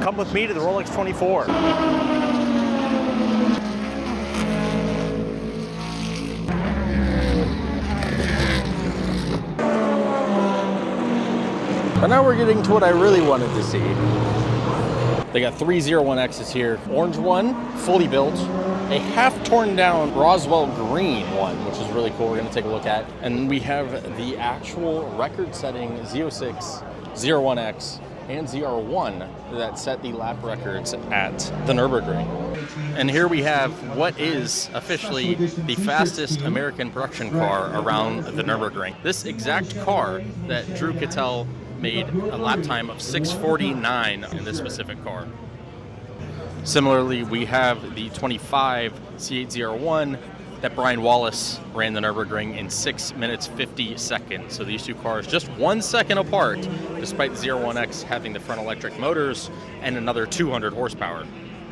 Come with me to the Rolex 24. But now we're getting to what I really wanted to see. They got 3 ZR1Xs here. Orange one, fully built. A half torn down Roswell green one, which is really cool. We're gonna take a look at. And we have the actual record-setting Z06, ZR1X, and ZR1 that set the lap records at the Nurburgring. And here we have what is officially the fastest American production car around the Nurburgring. This exact car that Drew Cattell made a lap time of 6:49 in this specific car. Similarly, we have the 25 C8ZR1 that Brian Wallace ran the Nürburgring in 6 minutes 50 seconds. So these two cars just 1 second apart, despite the ZR1X having the front electric motors and another 200 horsepower.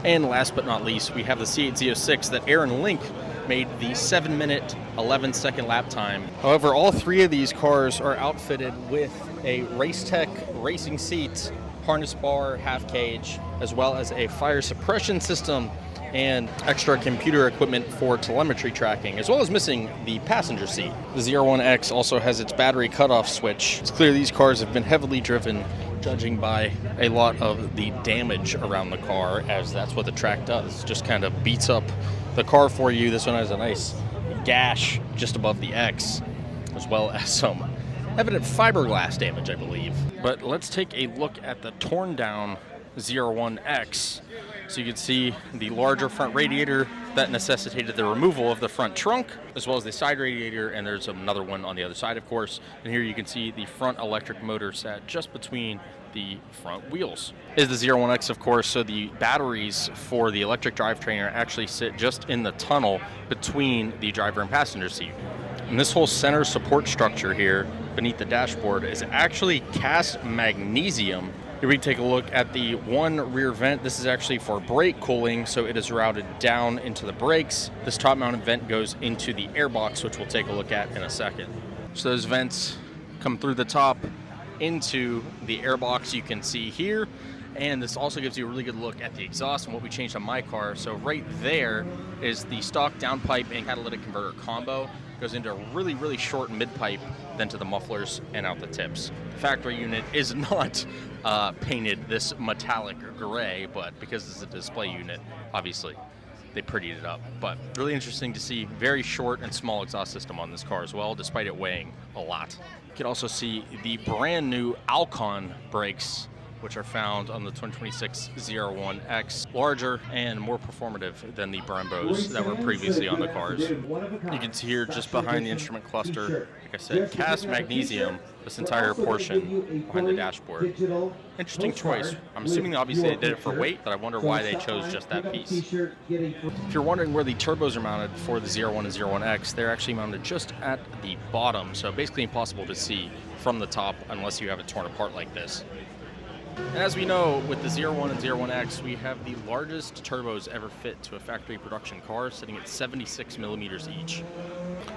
And last but not least, we have the C8Z06 that Aaron Link made the 7 minute 11 second lap time. However, all three of these cars are outfitted with a Racetech racing seat, harness bar, half cage, as well as a fire suppression system and extra computer equipment for telemetry tracking, as well as missing the passenger seat. The ZR1X also has its battery cutoff switch. It's clear these cars have been heavily driven, judging by a lot of the damage around the car, as that's what the track does. Just kind of beats up the car for you. This one has a nice gash just above the X, as well as some evident fiberglass damage, I believe. But let's take a look at the torn down ZR1X. So you can see the larger front radiator that necessitated the removal of the front trunk, as well as the side radiator, and there's another one on the other side, of course. And here you can see the front electric motor sat just between the front wheels. Is the ZR1X, of course, so the batteries for the electric drivetrain actually sit just in the tunnel between the driver and passenger seat. And this whole center support structure here beneath the dashboard is actually cast magnesium. Here we take a look at the one rear vent. This is actually for brake cooling, so it is routed down into the brakes. This top mounted vent goes into the airbox, which we'll take a look at in a second. So those vents come through the top into the airbox you can see here. And this also gives you a really good look at the exhaust and what we changed on my car. So right there is the stock downpipe and catalytic converter combo. Goes into a really, really short mid-pipe, then to the mufflers and out the tips. The factory unit is not painted this metallic gray, but because it's a display unit, obviously, they prettied it up. But really interesting to see very short and small exhaust system on this car as well, despite it weighing a lot. You can also see the brand new Alcon brakes, which are found on the 2026 ZR1X, larger and more performative than the Brembos that were previously on the cars. You can see here just behind the instrument cluster, like I said, cast magnesium, this entire portion behind the dashboard. Interesting choice. I'm assuming obviously they did it for weight, but I wonder why they chose just that piece. If you're wondering where the turbos are mounted for the ZR1 and ZR1X, they're actually mounted just at the bottom, so basically impossible to see from the top unless you have it torn apart like this. And as we know, with the ZR1 and ZR1X, we have the largest turbos ever fit to a factory production car, sitting at 76 millimeters each.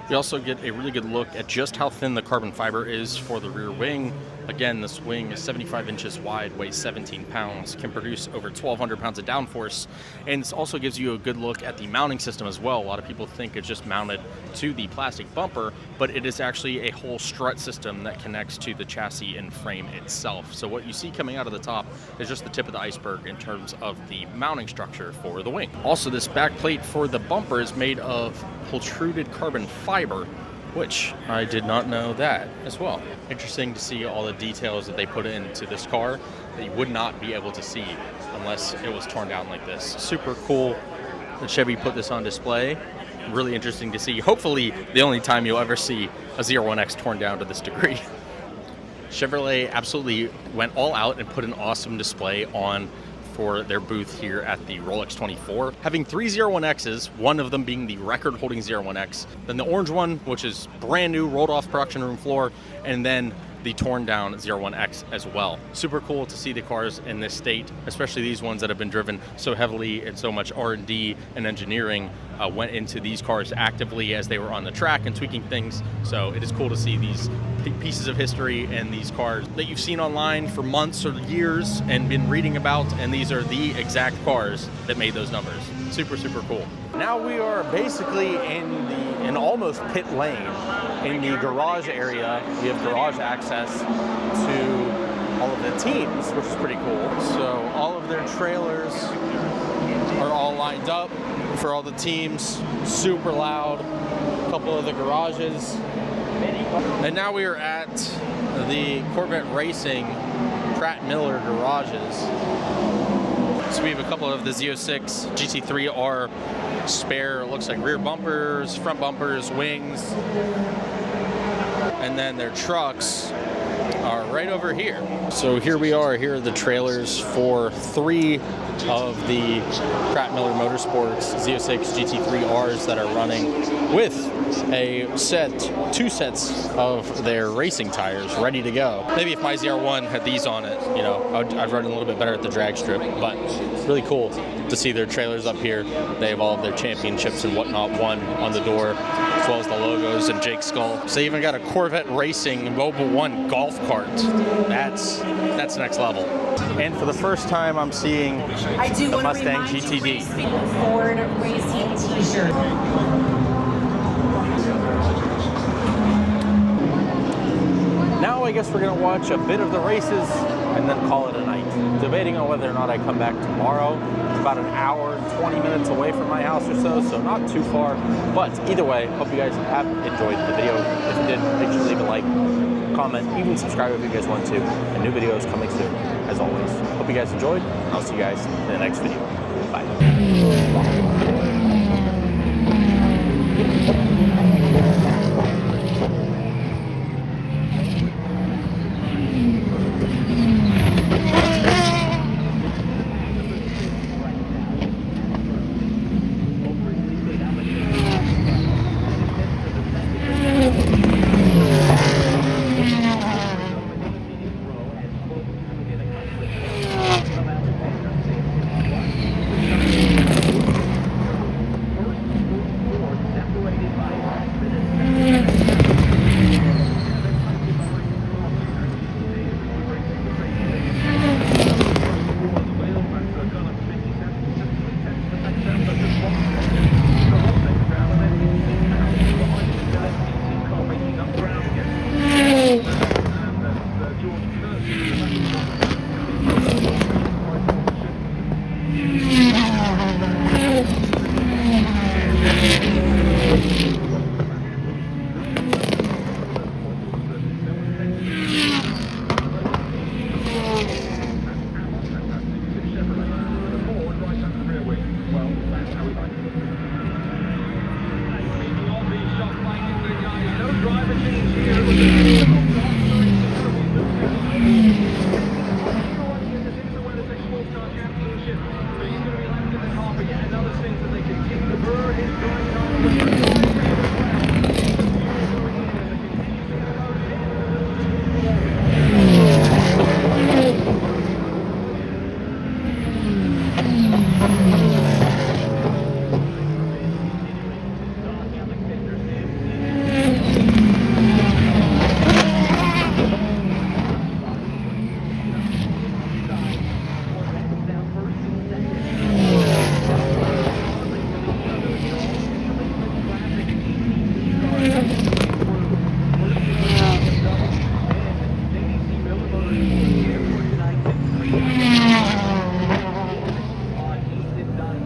We also get a really good look at just how thin the carbon fiber is for the rear wing. Again, this wing is 75 inches wide, weighs 17 pounds, can produce over 1,200 pounds of downforce, and this also gives you a good look at the mounting system as well. A lot of people think it's just mounted to the plastic bumper, but it is actually a whole strut system that connects to the chassis and frame itself. So what you see coming out of the top is just the tip of the iceberg in terms of the mounting structure for the wing. Also, this back plate for the bumper is made of pultruded carbon fiber, which I did not know that as well. Interesting to see all the details that they put into this car that you would not be able to see unless it was torn down like this. Super cool that Chevy put this on display. Really interesting to see. Hopefully the only time you'll ever see a ZR1X torn down to this degree. Chevrolet absolutely went all out and put an awesome display on for their booth here at the Rolex 24, having 3 ZR1Xs, one of them being the record-holding ZR1X, then the orange one, which is brand new, rolled off production room floor, and then the torn down ZR1X as well. Super cool to see the cars in this state, especially these ones that have been driven so heavily, and so much R&D and engineering went into these cars actively as they were on the track and tweaking things. So it is cool to see these pieces of history and these cars that you've seen online for months or years and been reading about, and these are the exact cars that made those numbers. Super, super cool. Now we are basically in almost pit lane. In the garage area, we have garage access to all of the teams, which is pretty cool. So all of their trailers are all lined up for all the teams, super loud. A couple of the garages. And now we are at the Corvette Racing Pratt Miller garages. So we have a couple of the Z06 GT3R spare, looks like rear bumpers, front bumpers, wings, and then their trucks are right over here. So here we are, here are the trailers for 3 of the Pratt Miller Motorsports Z06 GT3Rs that are running with two sets of their racing tires ready to go. Maybe if my ZR1 had these on it, you know, I'd run a little bit better at the drag strip, but really cool to see their trailers up here. They have all of their championships and whatnot won on the door, as well as the logos and Jake's skull. So they even got a Corvette Racing Mobile 1 golf cart. That's next level. And for the first time, I'm seeing the Mustang GTD. Ford Racing T-shirt. Now I guess we're gonna watch a bit of the races and then call it a night. Debating on whether or not I come back tomorrow. It's about an hour and 20 minutes away from my house or so not too far. But either way, hope you guys have enjoyed the video. If you did, make sure to leave a like, comment, even subscribe if you guys want to. And new videos coming soon, as always. Hope you guys enjoyed. I'll see you guys in the next video. Bye.